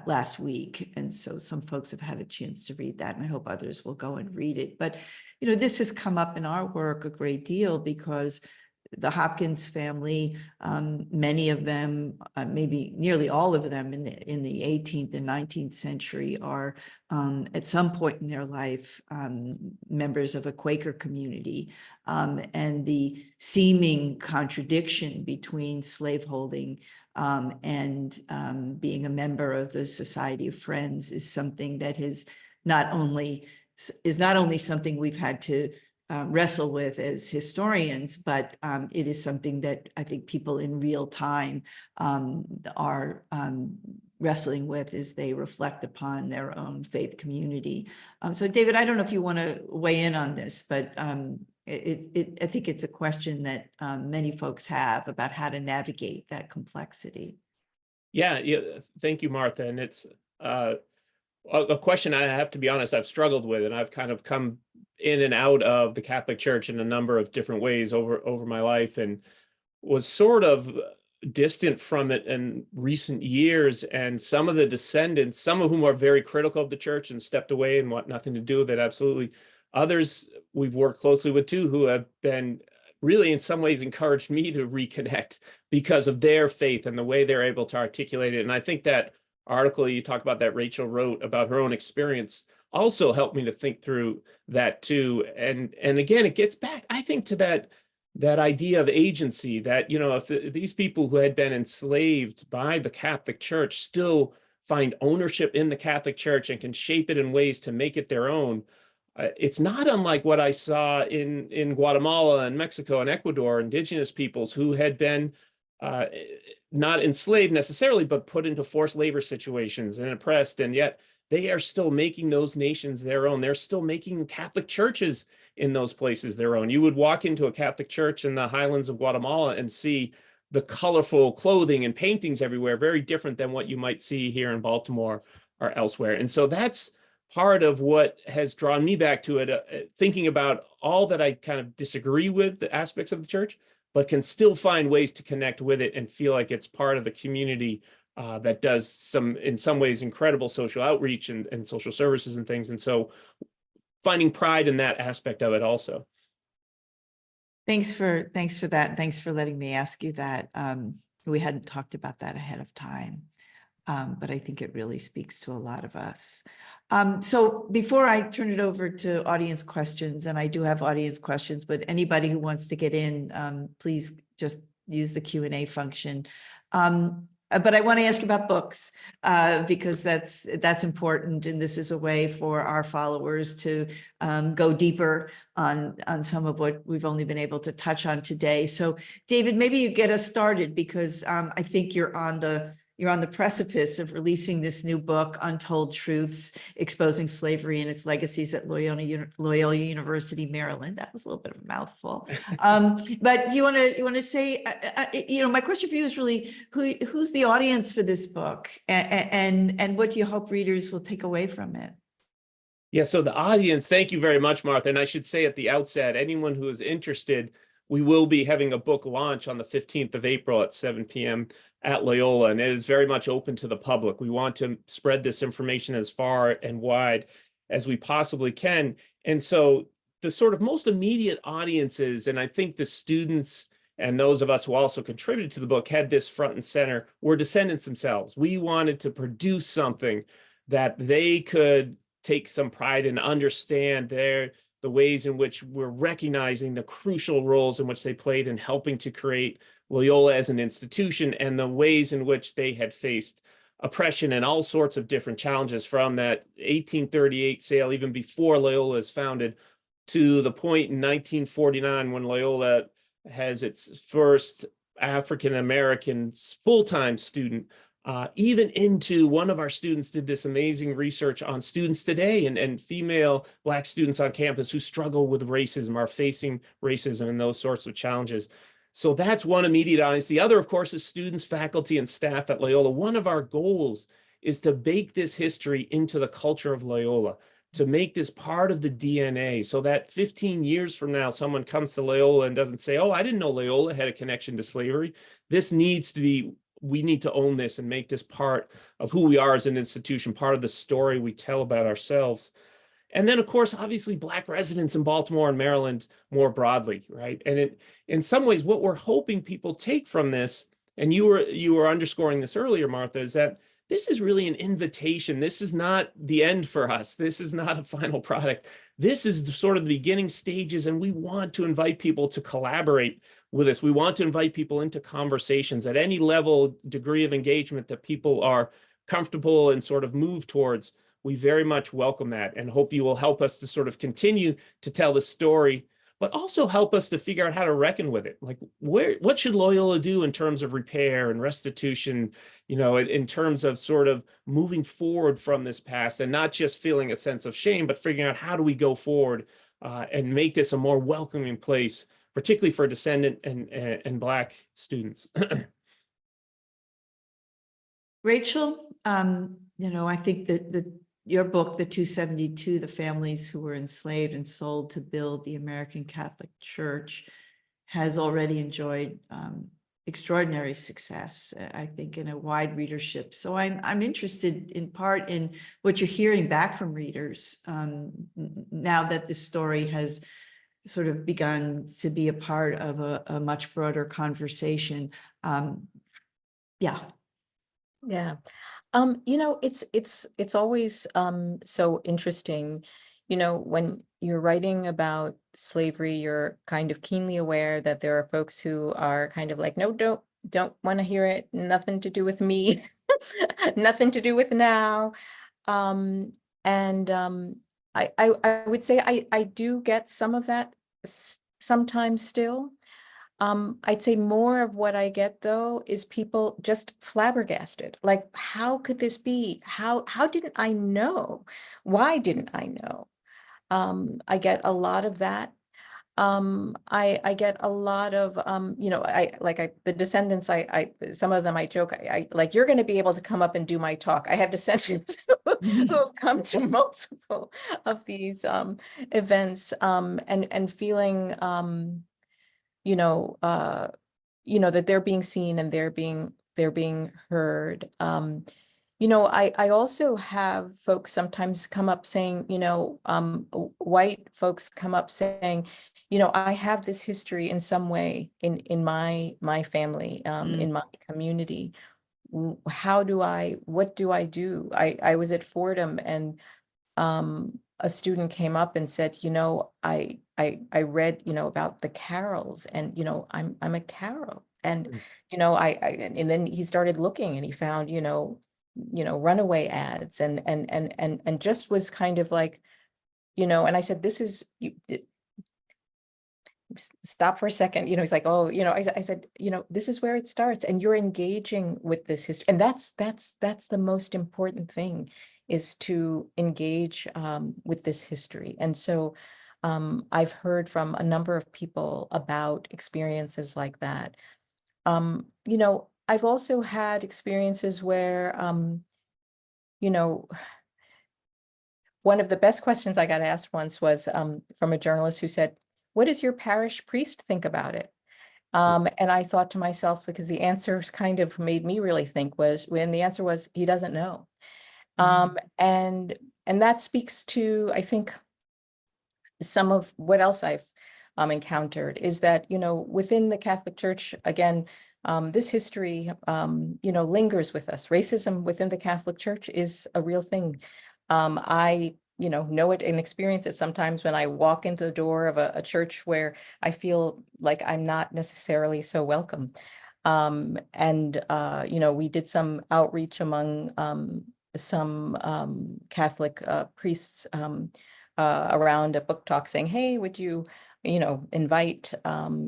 last week. And so some folks have had a chance to read that, and I hope others will go and read it. But, you know, this has come up in our work a great deal because the Hopkins family, many of them, maybe nearly all of them in the 18th and 19th century are at some point in their life members of a Quaker community. And the seeming contradiction between slaveholding and being a member of the Society of Friends is something that is not only something we've had to wrestle with as historians, but it is something that I think people in real time are wrestling with as they reflect upon their own faith community. So David, I don't know if you want to weigh in on this, but I think it's a question that many folks have about how to navigate that complexity. Yeah, thank you, Martha. And it's a question I have to be honest, I've struggled with, and I've kind of come in and out of the Catholic Church in a number of different ways over my life, and was sort of distant from it in recent years. And some of the descendants, some of whom are very critical of the church and stepped away and want nothing to do with it, absolutely. Others we've worked closely with too, who have been really in some ways encouraged me to reconnect because of their faith and the way they're able to articulate it. And I think that article you talk about that Rachel wrote about her own experience also helped me to think through that too. And again, it gets back, I think, to that idea of agency, that, you know, if these people who had been enslaved by the Catholic Church still find ownership in the Catholic Church and can shape it in ways to make it their own, it's not unlike what I saw in Guatemala and Mexico and Ecuador, indigenous peoples who had been not enslaved necessarily, but put into forced labor situations and oppressed, and yet they are still making those nations their own. They're still making Catholic churches in those places their own. You would walk into a Catholic church in the highlands of Guatemala and see the colorful clothing and paintings everywhere, very different than what you might see here in Baltimore or elsewhere. And so that's part of what has drawn me back to it, thinking about all that I kind of disagree with, the aspects of the church, but can still find ways to connect with it and feel like it's part of the community that does in some ways, incredible social outreach and social services and things. And so finding pride in that aspect of it also. Thanks for that. Thanks for letting me ask you that. We hadn't talked about that ahead of time, but I think it really speaks to a lot of us. So before I turn it over to audience questions, and I do have audience questions, but anybody who wants to get in, please just use the Q&A function. But I want to ask you about books because that's important, and this is a way for our followers to go deeper on some of what we've only been able to touch on today. So, David, maybe you get us started because I think you're on the precipice of releasing this new book, Untold Truths: Exposing Slavery and Its Legacies at Loyola University Maryland. That was a little bit of a mouthful. But you want to say, my question for you is really who's the audience for this book, and what do you hope readers will take away from it? Yeah, so the audience, thank you very much, Martha. And I should say at the outset, anyone who is interested, we will be having a book launch on the 15th of April at 7 p.m. at Loyola, and it is very much open to the public. We want to spread this information as far and wide as we possibly can. And so the sort of most immediate audiences, and I think the students and those of us who also contributed to the book had this front and center, were descendants themselves. We wanted to produce something that they could take some pride in, understand the ways in which we're recognizing the crucial roles in which they played in helping to create Loyola as an institution, and the ways in which they had faced oppression and all sorts of different challenges from that 1838 sale, even before Loyola is founded, to the point in 1949 when Loyola has its first African-American full-time student, even into one of our students did this amazing research on students today and female Black students on campus who struggle with racism, are facing racism and those sorts of challenges. So that's one immediate audience. The other, of course, is students, faculty, and staff at Loyola. One of our goals is to bake this history into the culture of Loyola, to make this part of the DNA so that 15 years from now, someone comes to Loyola and doesn't say, oh, I didn't know Loyola had a connection to slavery. This needs to be, we need to own this and make this part of who we are as an institution, part of the story we tell about ourselves. And then, of course, obviously, Black residents in Baltimore and Maryland more broadly, right? And in some ways, what we're hoping people take from this, and you were underscoring this earlier, Martha, is that this is really an invitation. This is not the end for us. This is not a final product. This is the sort of the beginning stages, and we want to invite people to collaborate with us. We want to invite people into conversations at any level, degree of engagement that people are comfortable and sort of move towards. We very much welcome that and hope you will help us to sort of continue to tell the story, but also help us to figure out how to reckon with it. Like, what should Loyola do in terms of repair and restitution, you know, in terms of sort of moving forward from this past and not just feeling a sense of shame, but figuring out how do we go forward and make this a more welcoming place, particularly for descendant and Black students. Rachel, you know, I think that your book, The 272, The Families Who Were Enslaved and Sold to Build the American Catholic Church, has already enjoyed extraordinary success, I think, in a wide readership. So I'm interested in part in what you're hearing back from readers now that the story has sort of begun to be a part of a much broader conversation. Yeah. Yeah. You know, it's always so interesting, you know, when you're writing about slavery, you're kind of keenly aware that there are folks who are kind of like, no, don't want to hear it, nothing to do with me, nothing to do with now. I would say I do get some of that sometimes still. I'd say more of what I get though is people just flabbergasted. Like, how could this be? How didn't I know? Why didn't I know? I get a lot of that. I get a lot of you know, the descendants, some of them I joke, I like, you're going to be able to come up and do my talk. I have descendants who have come to multiple of these events and feeling you know, that they're being seen and they're being heard. You know, I also have folks sometimes come up saying, you know, white folks come up saying, you know, I have this history in some way in my family, in my community. What do I do? I was at Fordham and a student came up and said, you know, I read, you know, about the carols and, you know, I'm a carol. And, you know, and then he started looking and he found, you know, runaway ads and just was kind of like, you know, and I said, stop for a second, you know, he's like, oh, you know, I said, you know, this is where it starts and you're engaging with this history. And that's the most important thing, is to engage with this history. And so I've heard from a number of people about experiences like that. You know, I've also had experiences where, you know, one of the best questions I got asked once was from a journalist who said, what does your parish priest think about it? And I thought to myself, because the answers kind of made me really think, when the answer was, he doesn't know. And that speaks to, I think, some of what else I've encountered is that, you know, within the Catholic Church, again, this history, you know, lingers with us. Racism within the Catholic Church is a real thing. I, you know it and experience it sometimes when I walk into the door of a church where I feel like I'm not necessarily so welcome. You know, we did some outreach among some Catholic priests around a book talk saying, hey, would you know, invite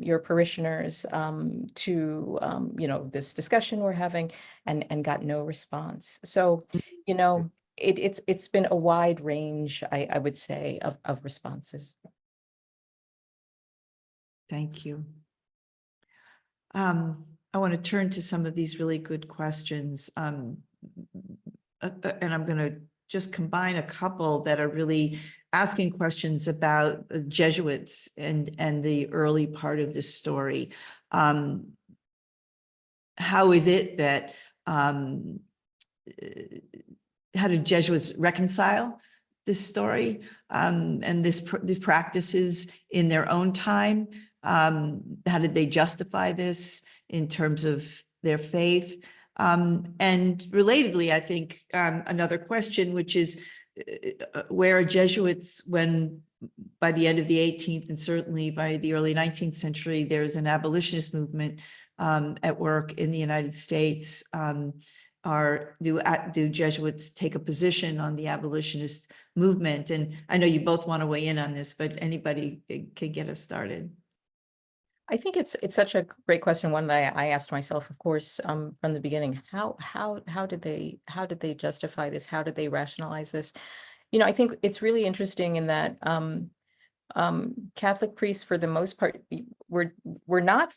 your parishioners to, you know, this discussion we're having, and got no response. So, you know, it's been a wide range, I would say, of responses. Thank you. I want to turn to some of these really good questions. And I'm going to just combine a couple that are really asking questions about the Jesuits and the early part of this story. How is it that, how did Jesuits reconcile this story and these practices in their own time? How did they justify this in terms of their faith? And relatedly, I think another question, which is where are Jesuits when by the end of the 18th and certainly by the early 19th century, there's an abolitionist movement at work in the United States. Do Jesuits take a position on the abolitionist movement? And I know you both want to weigh in on this, but anybody can get us started. I think it's such a great question, one that I asked myself, of course, from the beginning. How did they justify this? How did they rationalize this? You know, I think it's really interesting in that Catholic priests, for the most part, were not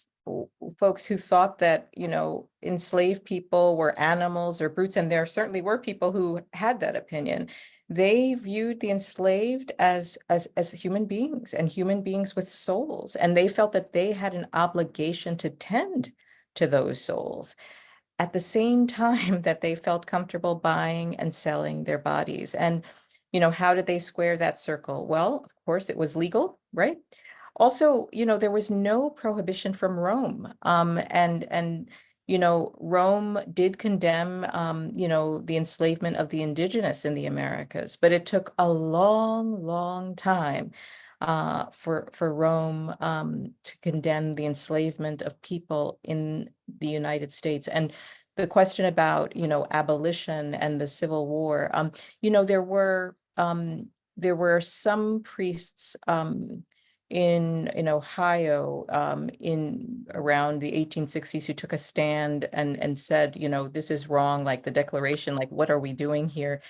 folks who thought that, you know, enslaved people were animals or brutes, and there certainly were people who had that opinion. They viewed the enslaved as human beings and human beings with souls, and they felt that they had an obligation to tend to those souls at the same time that they felt comfortable buying and selling their bodies. And, you know, how did they square that circle? Well, of course, it was legal, right? Also, you know, there was no prohibition from Rome, and you know, Rome did condemn, you know, the enslavement of the indigenous in the Americas, but it took a long, long time for Rome to condemn the enslavement of people in the United States. And the question about, you know, abolition and the Civil War, you know, there were some priests in Ohio in around the 1860s who took a stand and said, you know, this is wrong, like the Declaration, like what are we doing here?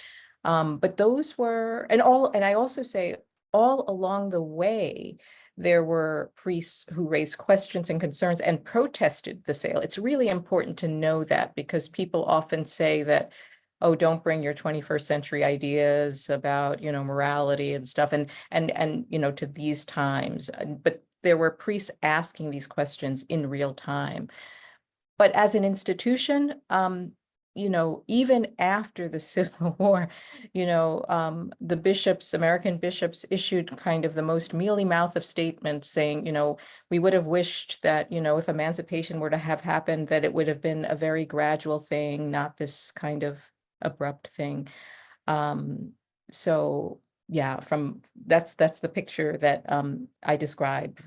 But those were, and I also say all along the way, there were priests who raised questions and concerns and protested the sale. It's really important to know that, because people often say that, oh, don't bring your 21st century ideas about, you know, morality and stuff and, you know, to these times. But there were priests asking these questions in real time. But as an institution, you know, even after the Civil War, you know, the bishops, American bishops, issued kind of the most mealy-mouthed of statements saying, you know, we would have wished that, you know, if emancipation were to have happened, that it would have been a very gradual thing, not this kind of abrupt thing. So yeah, that's the picture that I describe.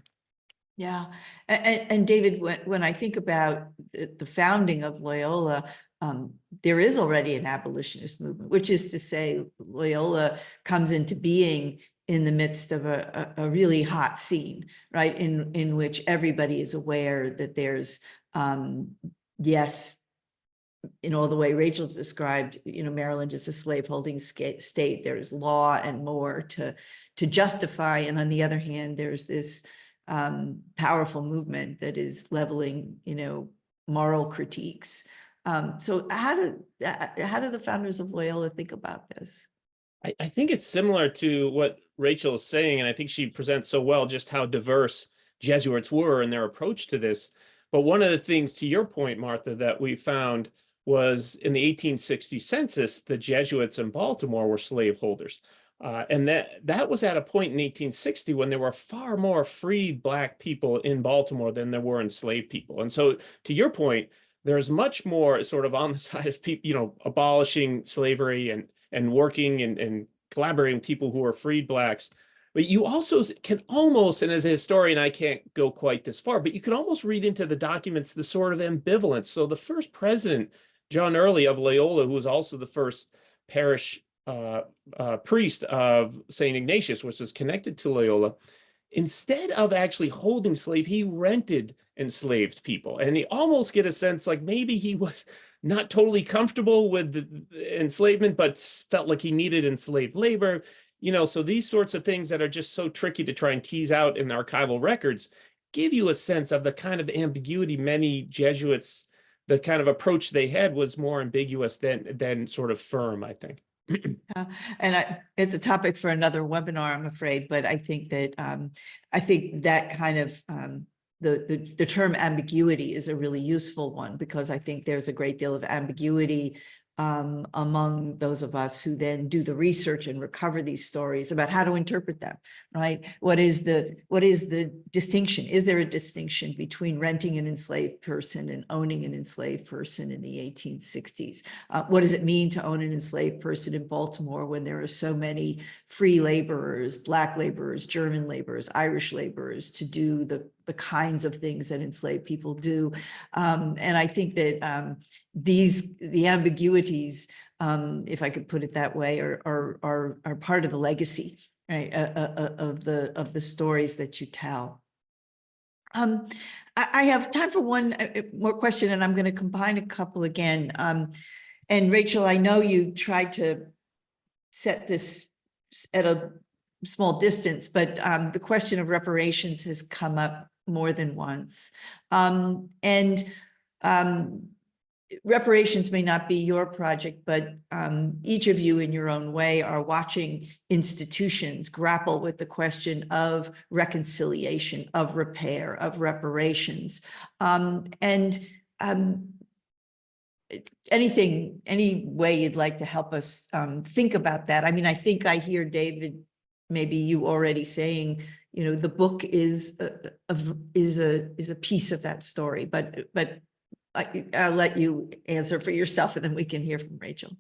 Yeah, and David, when I think about the founding of Loyola, there is already an abolitionist movement, which is to say Loyola comes into being in the midst of a really hot scene, right? In which everybody is aware that there's, yes, in all the way Rachel described, you know, Maryland is a slaveholding state. There's law and more to justify. And on the other hand, there's this powerful movement that is leveling, you know, moral critiques. So how do the founders of Loyola think about this? I think it's similar to what Rachel is saying, and I think she presents so well just how diverse Jesuits were in their approach to this. But one of the things, to your point, Martha, that we found was in the 1860 census, the Jesuits in Baltimore were slaveholders. And that was at a point in 1860 when there were far more freed Black people in Baltimore than there were enslaved people. And so to your point, there's much more sort of on the side of people, you know, abolishing slavery and working and collaborating with people who are freed Blacks. But you also can almost, and as a historian, I can't go quite this far, but you can almost read into the documents the sort of ambivalence. So the first president, John Early of Loyola, who was also the first parish priest of St. Ignatius, which is connected to Loyola, instead of actually holding slaves, he rented enslaved people. And you almost get a sense like maybe he was not totally comfortable with the enslavement, but felt like he needed enslaved labor. You know, so these sorts of things that are just so tricky to try and tease out in archival records give you a sense of the kind of ambiguity many Jesuits, the kind of approach they had was more ambiguous than sort of firm, I think. And it's a topic for another webinar, I'm afraid, but I think that kind of the term ambiguity is a really useful one, because I think there's a great deal of ambiguity among those of us who then do the research and recover these stories about how to interpret them, right? What is the distinction? Is there a distinction between renting an enslaved person and owning an enslaved person in the 1860s? What does it mean to own an enslaved person in Baltimore when there are so many free laborers, Black laborers, German laborers, Irish laborers to do the kinds of things that enslaved people do? And I think that the ambiguities, if I could put it that way, are part of the legacy, right, of the stories that you tell. I have time for one more question, and I'm going to combine a couple again. And Rachel, I know you tried to set this at a small distance, but the question of reparations has come up more than once. Reparations may not be your project, but each of you in your own way are watching institutions grapple with the question of reconciliation, of repair, of reparations. Any way you'd like to help us think about that? I mean, I think I hear David, maybe you already saying, you know, the book is a piece of that story, but I'll let you answer for yourself, and then we can hear from Rachel.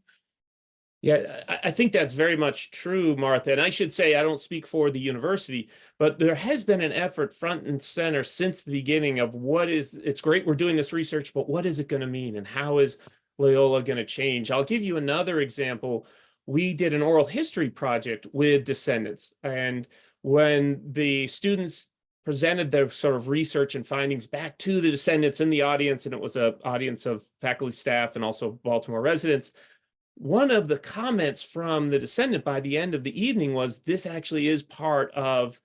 Yeah, I think that's very much true, Martha. And I should say, I don't speak for the university, but there has been an effort front and center since the beginning of it's great we're doing this research, but what is it going to mean? And how is Loyola going to change? I'll give you another example. We did an oral history project with descendants. And when the students presented their sort of research and findings back to the descendants in the audience, and it was an audience of faculty, staff, and also Baltimore residents, one of the comments from the descendant by the end of the evening was, this actually is part of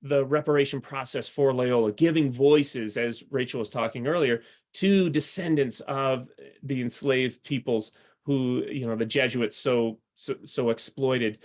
the reparation process for Loyola, giving voices, as Rachel was talking earlier, to descendants of the enslaved peoples who, you know, the Jesuits so exploited.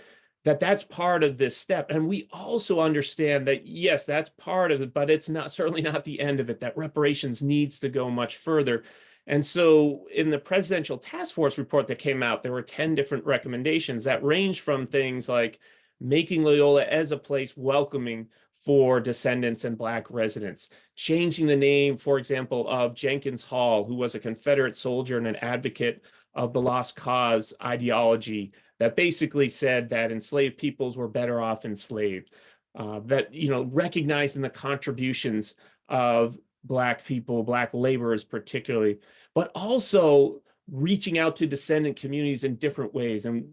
That's part of this step. And we also understand that, yes, that's part of it, but it's certainly not the end of it, that reparations needs to go much further. And so in the presidential task force report that came out, there were 10 different recommendations that range from things like making Loyola as a place welcoming for descendants and Black residents, changing the name, for example, of Jenkins Hall, who was a Confederate soldier and an advocate of the lost cause ideology that basically said that enslaved peoples were better off enslaved, that, you know, recognizing the contributions of Black people, Black laborers particularly, but also reaching out to descendant communities in different ways. And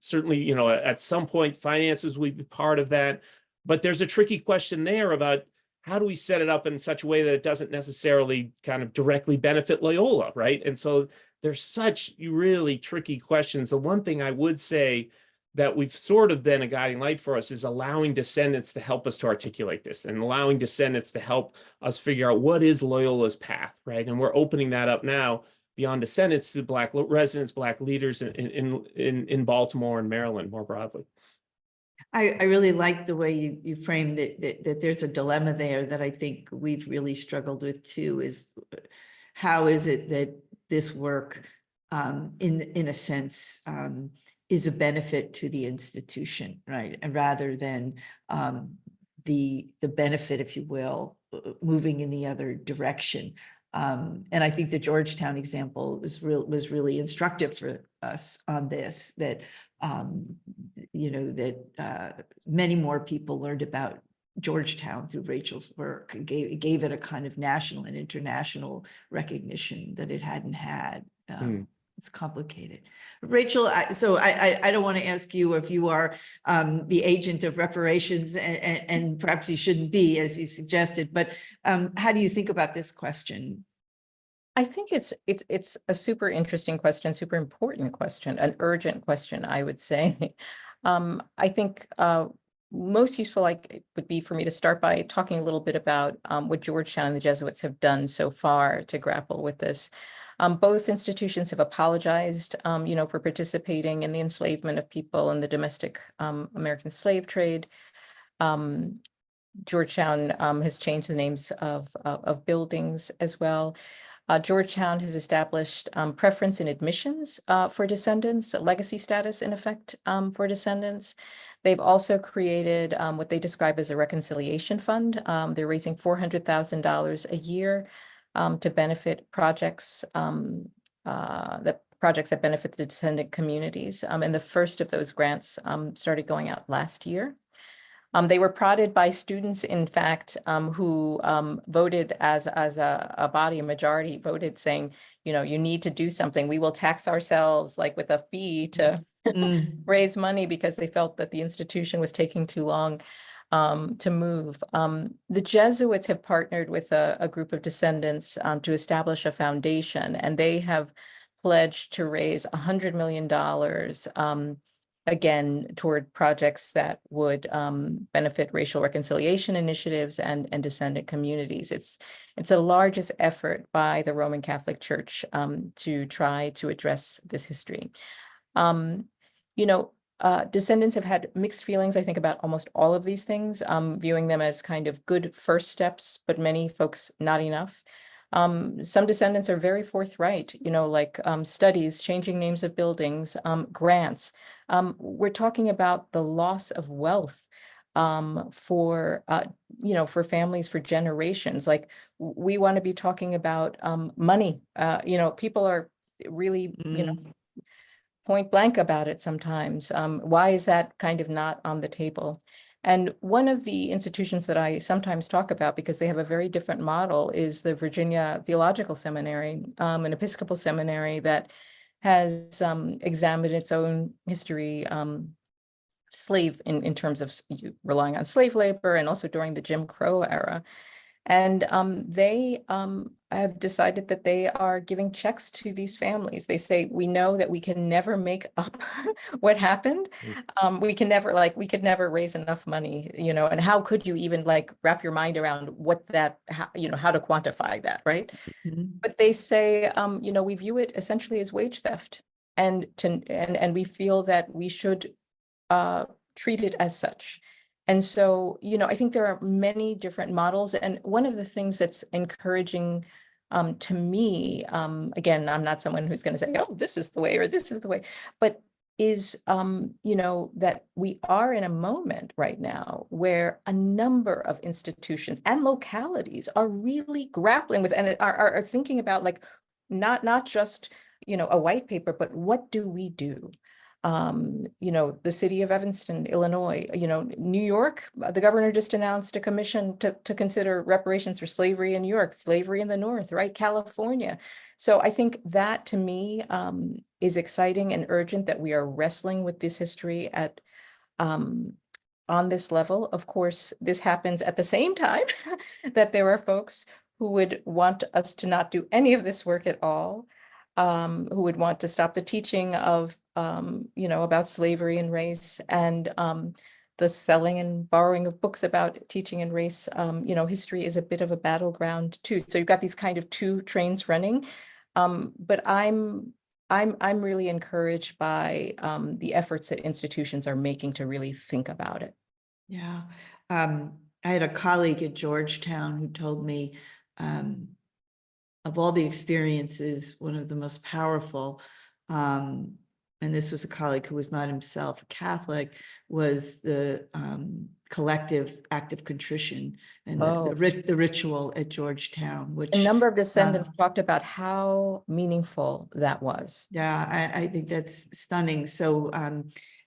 certainly, you know, at some point, finances will be part of that. But there's a tricky question there about how do we set it up in such a way that it doesn't necessarily kind of directly benefit Loyola, right? And so there's such really tricky questions. The one thing I would say that we've sort of been a guiding light for us is allowing descendants to help us to articulate this, and allowing descendants to help us figure out what is Loyola's path, right? And we're opening that up now beyond descendants to Black residents, Black leaders in Baltimore and Maryland more broadly. I really like the way you framed it, that there's a dilemma there that I think we've really struggled with too, is how is it that this work, in a sense, is a benefit to the institution, right? And rather than the benefit, if you will, moving in the other direction. And I think the Georgetown example was really instructive for us on this, that you know, that many more people learned about Georgetown through Rachel's work, and gave it a kind of national and international recognition that it hadn't had. It's complicated. Rachel, so I don't want to ask you if you are the agent of reparations, and perhaps you shouldn't be, as you suggested, but how do you think about this question? I think it's a super interesting question, super important question, an urgent question, I would say. I think most useful would be for me to start by talking a little bit about what Georgetown and the Jesuits have done so far to grapple with this. Both institutions have apologized, for participating in the enslavement of people in the domestic American slave trade. Georgetown has changed the names of buildings as well. Georgetown has established preference in admissions for descendants, legacy status in effect for descendants. They've also created what they describe as a reconciliation fund. They're raising $400,000 a year to benefit projects that benefit the descendant communities. And the first of those grants started going out last year. They were prodded by students, in fact, who voted as a body, a majority voted saying, you need to do something. We will tax ourselves like with a fee to raise money because they felt that the institution was taking too long to move. The Jesuits have partnered with a group of descendants to establish a foundation, and they have pledged to raise $100 million again, toward projects that would benefit racial reconciliation initiatives and descendant communities. It's the largest effort by the Roman Catholic Church to try to address this history. Descendants have had mixed feelings, I think, about almost all of these things, viewing them as kind of good first steps, but many folks not enough. Some descendants are very forthright, like studies, changing names of buildings, grants. We're talking about the loss of wealth for families for generations. Like we want to be talking about money. People are really, point blank about it sometimes. Why is that kind of not on the table? And one of the institutions that I sometimes talk about, because they have a very different model, is the Virginia Theological Seminary, an Episcopal seminary that has examined its own history, slave in terms of relying on slave labor, and also during the Jim Crow era. And they have decided that they are giving checks to these families. They say, we know that we can never make up what happened. We could never raise enough money, and how could you even wrap your mind around what that, how to quantify that, right? But they say, we view it essentially as wage theft, and we feel that we should treat it as such. And so, I think there are many different models. And one of the things that's encouraging to me, again, I'm not someone who's going to say, oh, this is the way or this is the way, but is, that we are in a moment right now where a number of institutions and localities are really grappling with and are thinking about not just, a white paper, but what do we do? The city of Evanston, Illinois, New York, the governor just announced a commission to consider reparations for slavery in New York, slavery in the North, right? California. So I think that to me is exciting and urgent that we are wrestling with this history on this level. Of course, this happens at the same time that there are folks who would want us to not do any of this work at all. Who would want to stop the teaching of, about slavery and race, and the selling and borrowing of books about teaching and race. History is a bit of a battleground too. So you've got these kind of two trains running. But I'm really encouraged by the efforts that institutions are making to really think about it. Yeah. I had a colleague at Georgetown who told me, of all the experiences, one of the most powerful, and this was a colleague who was not himself a Catholic, was the collective act of contrition and the ritual at Georgetown, which a number of descendants talked about how meaningful that was. Yeah, I think that's stunning. So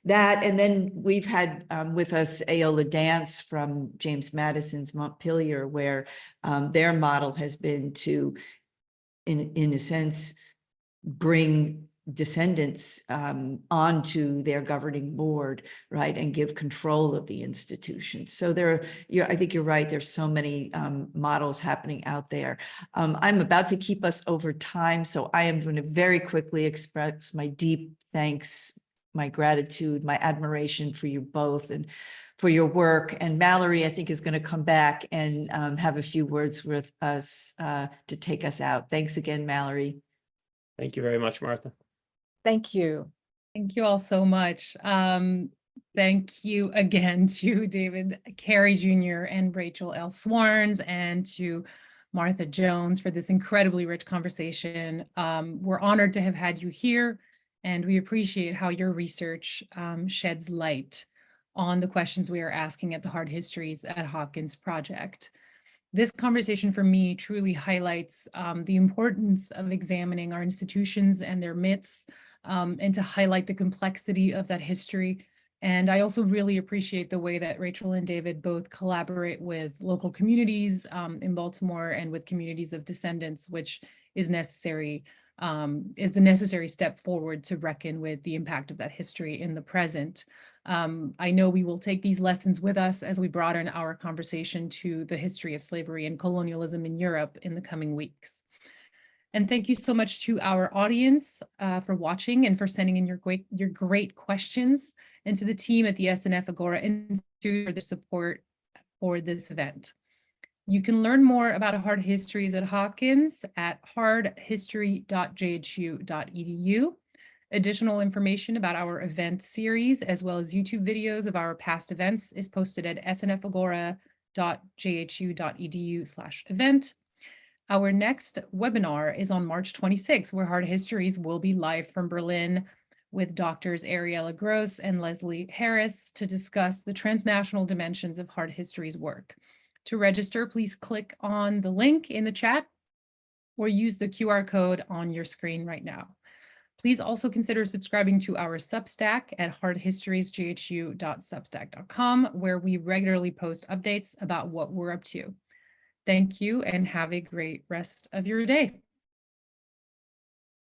that, and then we've had with us Aola Dance from James Madison's Montpelier, where their model has been to, in a sense, bring descendants onto their governing board, right, and give control of the institution. So I think you're right. There's so many models happening out there. I'm about to keep us over time, so I am going to very quickly express my deep thanks, my gratitude, my admiration for you both and for your work. And Mallory, I think, is going to come back and have a few words with us to take us out. Thanks again, Mallory. Thank you very much, Martha. Thank you. Thank you all so much. Thank you again to David Carey Jr. and Rachel L. Swarns, and to Martha Jones for this incredibly rich conversation. We're honored to have had you here, and we appreciate how your research sheds light on the questions we are asking at the Hard Histories at Hopkins Project. This conversation for me truly highlights the importance of examining our institutions and their myths, and to highlight the complexity of that history. And I also really appreciate the way that Rachel and David both collaborate with local communities in Baltimore and with communities of descendants, which is necessary, is the necessary step forward to reckon with the impact of that history in the present. I know we will take these lessons with us as we broaden our conversation to the history of slavery and colonialism in Europe in the coming weeks. And thank you so much to our audience for watching and for sending in your great questions, and to the team at the SNF Agora Institute for the support for this event. You can learn more about Hard Histories at Hopkins at hardhistory.jhu.edu. Additional information about our event series, as well as YouTube videos of our past events, is posted at snfagora.jhu.edu/event. Our next webinar is on March 26, where Hard Histories will be live from Berlin with Doctors Ariella Gross and Leslie Harris to discuss the transnational dimensions of Hard Histories work. To register, please click on the link in the chat or use the QR code on your screen right now. Please also consider subscribing to our Substack at hardhistoriesjhu.substack.com, where we regularly post updates about what we're up to. Thank you and have a great rest of your day.